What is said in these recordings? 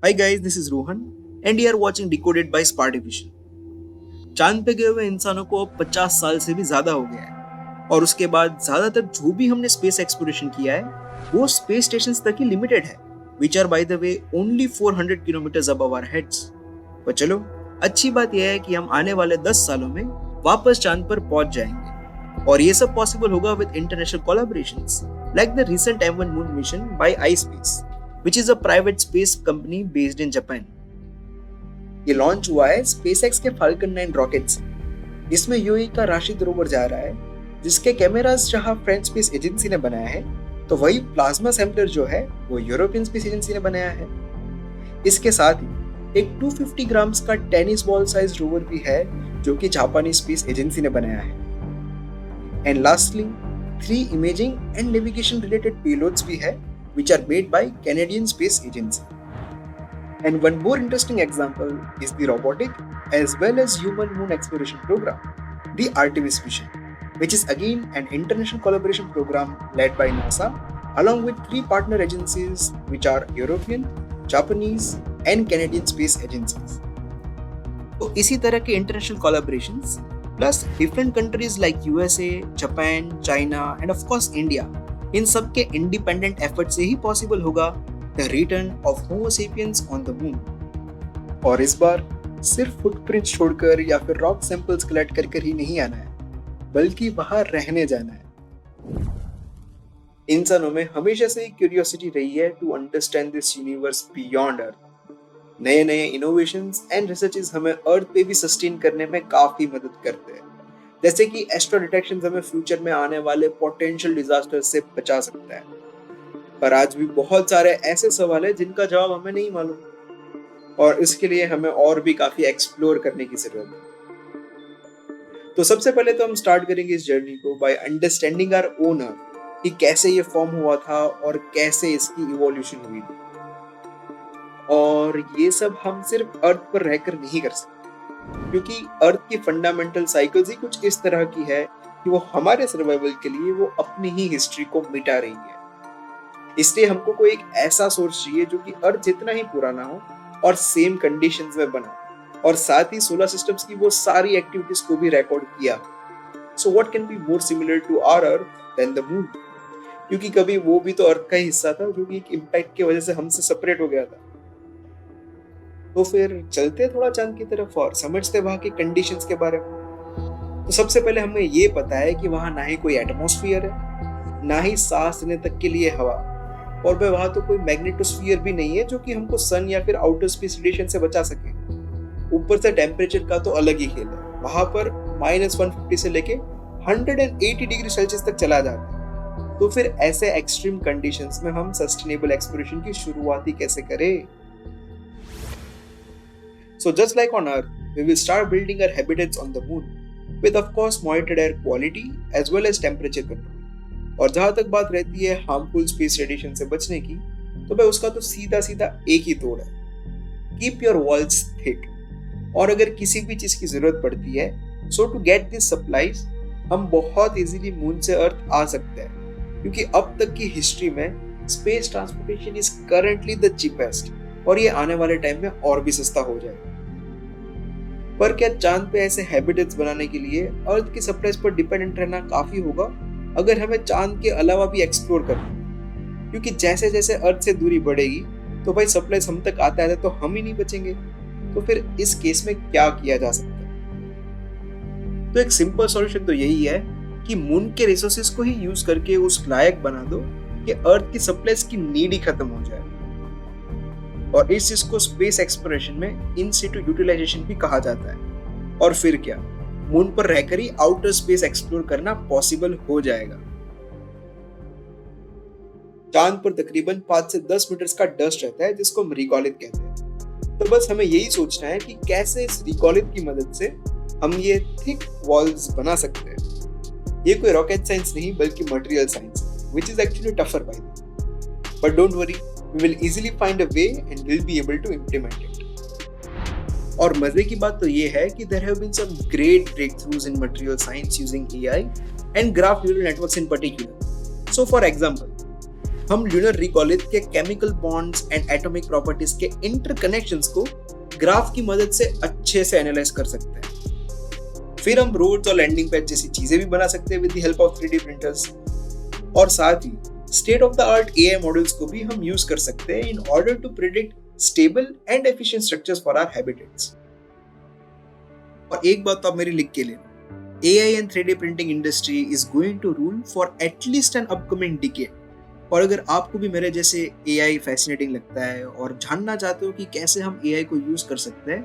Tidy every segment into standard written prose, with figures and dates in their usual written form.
Hi guys, this is Rohan and you are watching Decoded by Spartivision. चांद पे गए हुए इंसानों को अब 50 साल से भी ज्यादा हो गया है और उसके बाद ज्यादातर जो भी हमने स्पेस एक्सप्लोरेशन किया है वो स्पेस स्टेशंस तक ही लिमिटेड है, which are by the way only 400 kilometers above our heads. पर चलो, अच्छी बात यह है कि हम आने वाले 10 सालों में वापस चांद पर पहुंच जाएंगे और ये सब पॉसिबल होगा with international collaborations like the recent M1 moon mission by iSpace, which is a private space company based in Japan. ये लॉन्च हुआ है SpaceX के Falcon 9 रॉकेट से, जिसमें यूएई का राशिद रोवर जा रहा है, जिसके कैमरास जहां फ्रेंच स्पेस एजेंसी ने बनाया है, तो वही प्लाज्मा सैम्पलर जो है वो यूरोपियन स्पेस एजेंसी ने बनाया है। इसके साथ ही एक 250 ग्राम्स का टेनिस बॉल साइज रोवर भी है जो कि जापानी स्पेस एजेंसी ने बनाया है। And lastly 3 imaging and navigation related payloads भी है which are made by Canadian Space Agency. And one more interesting example is the robotic as well as human moon exploration program, the Artemis mission, which is again an international collaboration program led by NASA along with 3 partner agencies which are European, Japanese and Canadian space agencies. तो इसी तरह के international collaborations plus different countries like USA, Japan, China and of course India, इन सब के independent effort से ही possible होगा the return of homo sapiens on the moon. और इस बार सिर्फ फुटप्रिंट्स छोड़कर या फिर रॉक सैंपल्स कलेक्ट कर ही नहीं आना है, बल्कि वहां रहने जाना है। इंसानों में हमेशा से क्यूरियोसिटी रही है to understand this universe beyond earth. नए नए इनोवेशंस एंड रिसर्चेस हमें अर्थ पे भी सस्टेन करने में काफी मदद करते हैं, जैसे कि एस्ट्रो डिटेक्शन हमें फ्यूचर में आने वाले पोटेंशियल डिजास्टर से बचा सकता है। पर आज भी बहुत सारे ऐसे सवाल हैं जिनका जवाब हमें नहीं मालूम और इसके लिए हमें और भी काफी एक्सप्लोर करने की जरूरत है। तो सबसे पहले तो हम स्टार्ट करेंगे इस जर्नी को बाय अंडरस्टैंडिंग आवर ओन अर्थ, कि कैसे ये फॉर्म हुआ था और कैसे इसकी इवोल्यूशन हुई थी। और ये सब हम सिर्फ अर्थ पर रहकर नहीं कर सकते, क्योंकि अर्थ की फंडामेंटल साइकिल्स ही कुछ इस तरह की है कि वो हमारे सर्वाइवल के लिए वो अपनी ही हिस्ट्री को मिटा रही है। इसलिए हमको कोई एक ऐसा सोर्स चाहिए जो कि अर्थ जितना ही पुराना हो और सेम कंडीशंस में बना और साथ ही सोलर सिस्टम्स की वो सारी एक्टिविटीज को भी रिकॉर्ड किया। So what can be more similar to our earth than the moon, क्योंकि कभी वो भी तो अर्थ का ही हिस्सा था जो कि एक इम्पैक्ट की वजह से हमसे सेपरेट हो गया था। तो फिर चलते थोड़ा चांद की तरफ और समझते वहां की कंडीशंस के बारे में। तो सबसे पहले हमें ये पता है कि वहां ना ही कोई एटमॉस्फेयर है, ना ही सांस लेने तक के लिए हवा, और वहां तो कोई मैग्नेटोस्फीयर भी नहीं है जो कि हमको सन या फिर आउटर स्पेस रेडिएशन से बचा सके। ऊपर से टेम्परेचर का तो अलग ही खेल है, वहां पर -150 से लेके 180 डिग्री सेल्सियस तक चला जाता है। तो फिर ऐसे एक्सट्रीम कंडीशंस में हम सस्टेनेबल एक्सप्लोरेशन की शुरुआत ही कैसे करें? So just like on Earth, we will start building our habitats on the moon, with of course monitored air quality as well as temperature control. और जहाँ तक बात रहती है harmful space radiation से बचने की, तो भाई उसका तो सीधा सीधा एक ही तोड़ है, keep your walls thick. और अगर किसी भी चीज की जरूरत पड़ती है, so to get these supplies, हम बहुत इजीली मून से अर्थ आ सकते हैं, क्योंकि अब तक की हिस्ट्री में space transportation is currently the cheapest और ये आने वाले टाइम में और भी सस्ता हो जाएगा। पर क्या चांद पे ऐसे हैबिटेट्स बनाने के लिए अर्थ की सप्लाईज पर डिपेंडेंट रहना काफी होगा अगर हमें चांद के अलावा भी एक्सप्लोर करना है? क्योंकि जैसे जैसे अर्थ से दूरी बढ़ेगी तो भाई सप्लाईज हम तक आता है तो हम ही नहीं बचेंगे। तो फिर इस केस में क्या किया जा सकता है? तो एक सिंपल सॉल्यूशन तो यही है कि मून के रिसोर्सेज को ही यूज करके उस लायक बना दो कि अर्थ की सप्लाईज की नीड ही खत्म हो जाए। और इस चीज को स्पेस एक्सप्लोरेशन में इन सिटू यूटिलाइजेशन भी कहा जाता है। और फिर क्या, मून पर रहकर ही आउटर स्पेस एक्सप्लोर करना पॉसिबल हो जाएगा। चांद पर तकरीबन 5 से 10 मीटर का डस्ट रहता है जिसको हम रिकॉलिथ कहते हैं। तो बस हमें यही सोचना है कि कैसे इस रिकॉलिथ की मदद से हम ये थिक वॉल्स बना सकते हैं। ये कोई रॉकेट साइंस नहीं बल्कि material science, which is actually tougher by the way, but don't worry, we will easily find a way and we'll be able to implement it. और मजे की बात तो ये है कि there have been some great breakthroughs in material science using AI and graph neural networks in particular. So for example, हम lunar रिकॉलिथ के chemical bonds and atomic properties के इंटरकनेक्शंस को ग्राफ की मदद से अच्छे से एनालाइज कर सकते हैं। फिर हम रोड्स और लैंडिंग पैड जैसी चीजें भी बना सकते हैं with the help of 3D printers. और साथ ही state of the art AI models को भी हम यूज कर सकते हैं in order to predict stable and efficient structures for our habitats. और एक बात तो आप मेरी लिख के लेना, AI and 3D printing industry is going to rule for at least an upcoming decade। और अगर आपको भी मेरे जैसे AI फैसिनेटिंग लगता है और जानना चाहते हो कि कैसे हम AI को यूज कर सकते हैं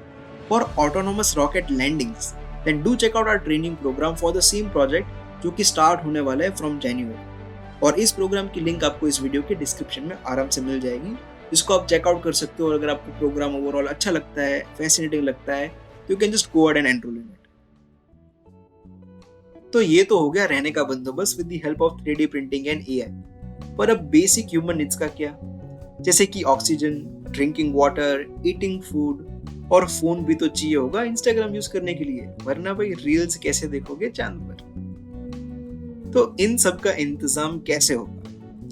for autonomous rocket landings, then do check out our training program for the same project जो कि स्टार्ट होने वाला है फ्रॉम जनवरी। और इस प्रोग्राम की लिंक आपको इस वीडियो के डिस्क्रिप्शन में आराम से मिल जाएगी, जिसको आप चेकआउट कर सकते हो। और अगर आपको प्रोग्राम ओवरऑल अच्छा लगता है, फैसिनेटिंग लगता है, तो you can just go ahead and enrol in it. तो ये तो हो गया रहने का बंदोबस्त with the help of 3D printing and AI। पर अब बेसिक ह्यूमन नीड्स का क्या, जैसे कि oxygen, drinking water, eating food, और फोन भी तो चाहिए होगा इंस्टाग्राम यूज करने के लिए, वरना भाई रील्स कैसे देखोगे चांद पर। तो इन सब का इंतजाम कैसे होगा,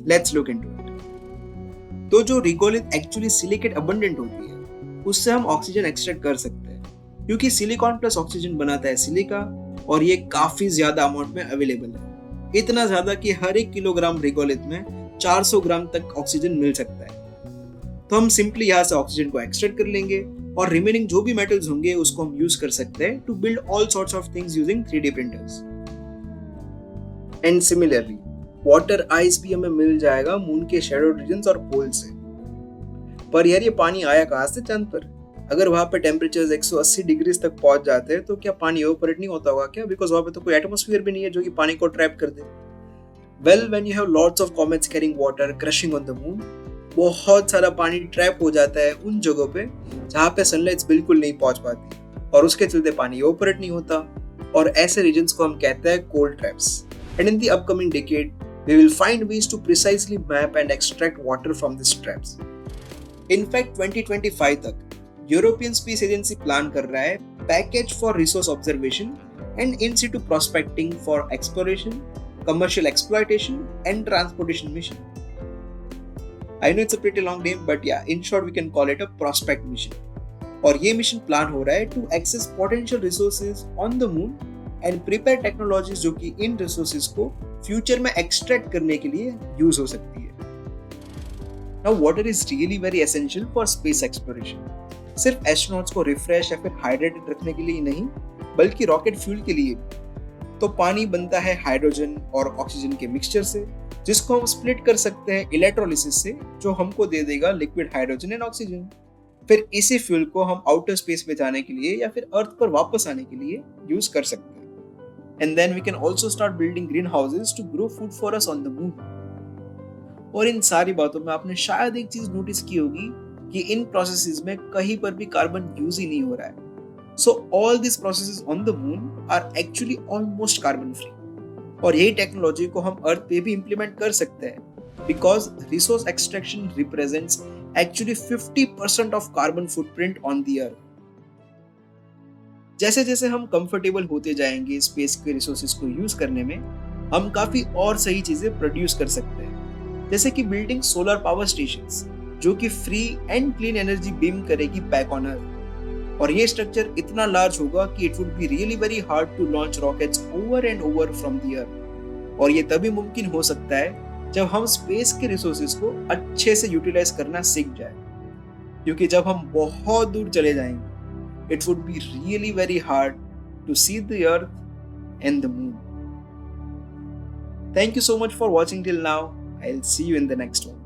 लेट्स लुक इनटू इट। तो जो रिगोलिथ एक्चुअली सिलिकेट अबंडेंट होती है, उससे हम ऑक्सीजन एक्सट्रैक्ट कर सकते हैं, क्योंकि सिलिकॉन प्लस ऑक्सीजन बनाता है सिलिका, और ये काफी ज्यादा अमाउंट में अवेलेबल है। इतना ज्यादा कि हर 1 किलोग्राम रिगोलिथ में 400 ग्राम तक ऑक्सीजन मिल सकता है। तो हम सिंपली यहाँ से ऑक्सीजन को एक्सट्रैक्ट कर लेंगे और रिमेनिंग जो भी मेटल्स होंगे उसको हम यूज कर सकते हैं to build all sorts of things using 3D printers. And similarly water ice भी हमें मिल जाएगा मून के शैडो रीजन्स और पोल से। पर यार ये पानी आया कहाँ से चांद पर? अगर वहां पे टेम्परेचर्स 180 डिग्री तक पहुंच जाते हैं तो क्या पानी इवेपोरेट नहीं होता होगा क्या? बिकॉज वहां पे तो कोई एटमॉस्फेयर भी नहीं है जो कि पानी को ट्रैप कर दे। Well, when you have lots of comets carrying water crushing on the moon, बहुत सारा पानी ट्रैप हो जाता है उन जगहों पे जहाँ पे सनलाइट बिल्कुल नहीं पहुंच पाती, और उसके चलते पानी इवेपोरेट नहीं होता, और ऐसे रीजन्स को हम कहते हैं cold traps. And in the upcoming decade we will find ways to precisely map and extract water from these traps. In fact, 2025 तक यूरोपियन स्पेस एजेंसी प्लान कर रहा है package for resource observation and in Situ prospecting for exploration, commercial exploitation and transportation mission. I know it's a pretty long name, but yeah, in short we can call it a prospect mission. और ये mission plan हो रहा है to access potential resources on the moon and prepare technologies जो कि इन resources को future में एक्सट्रैक्ट करने के लिए यूज हो सकती है। Now, water is really very essential for space exploration. सिर्फ एस्ट्रोनॉट्स को रिफ्रेश या फिर हाइड्रेटेड रखने के लिए नहीं, बल्कि रॉकेट फ्यूल के लिए भी। तो पानी बनता है हाइड्रोजन और ऑक्सीजन के मिक्सचर से, जिसको हम स्प्लिट कर सकते हैं इलेक्ट्रोलिसिस से, जो हमको दे देगा लिक्विड हाइड्रोजन एंड ऑक्सीजन। फिर इसी फ्यूल को हम आउटर स्पेस में जाने के लिए या फिर अर्थ पर वापस आने के लिए यूज कर सकते हैं। And then we can also start building greenhouses to grow food for us on the moon. और इन सारी बातों में आपने शायद एक चीज नोटिस की होगी कि इन प्रोसेसेस में कहीं पर भी कार्बन यूज ही नहीं हो रहा है। So all these processes on the moon are actually almost carbon free. और यही टेक्नोलॉजी को हम अर्थ पे भी इम्प्लीमेंट कर सकते हैं, because resource extraction represents actually 50% of carbon footprint on the earth. जैसे जैसे हम कंफर्टेबल होते जाएंगे स्पेस के रिसोर्सेज को यूज करने में, हम काफी और सही चीजें प्रोड्यूस कर सकते हैं, जैसे कि बिल्डिंग सोलर पावर स्टेशंस जो कि free and clean energy beam करेगी बैक ऑन अर्थ। और ये स्ट्रक्चर इतना लार्ज होगा कि it would be really very hard to launch rockets over and over from the earth. और ये तभी मुमकिन हो सकता है जब हम स्पेस के रिसोर्सेज को अच्छे से यूटिलाइज करना सीख जाए, क्योंकि जब हम बहुत दूर चले जाएंगे it would be really very hard to see the earth and the moon. Thank you so much for watching till now. I'll see you in the next one.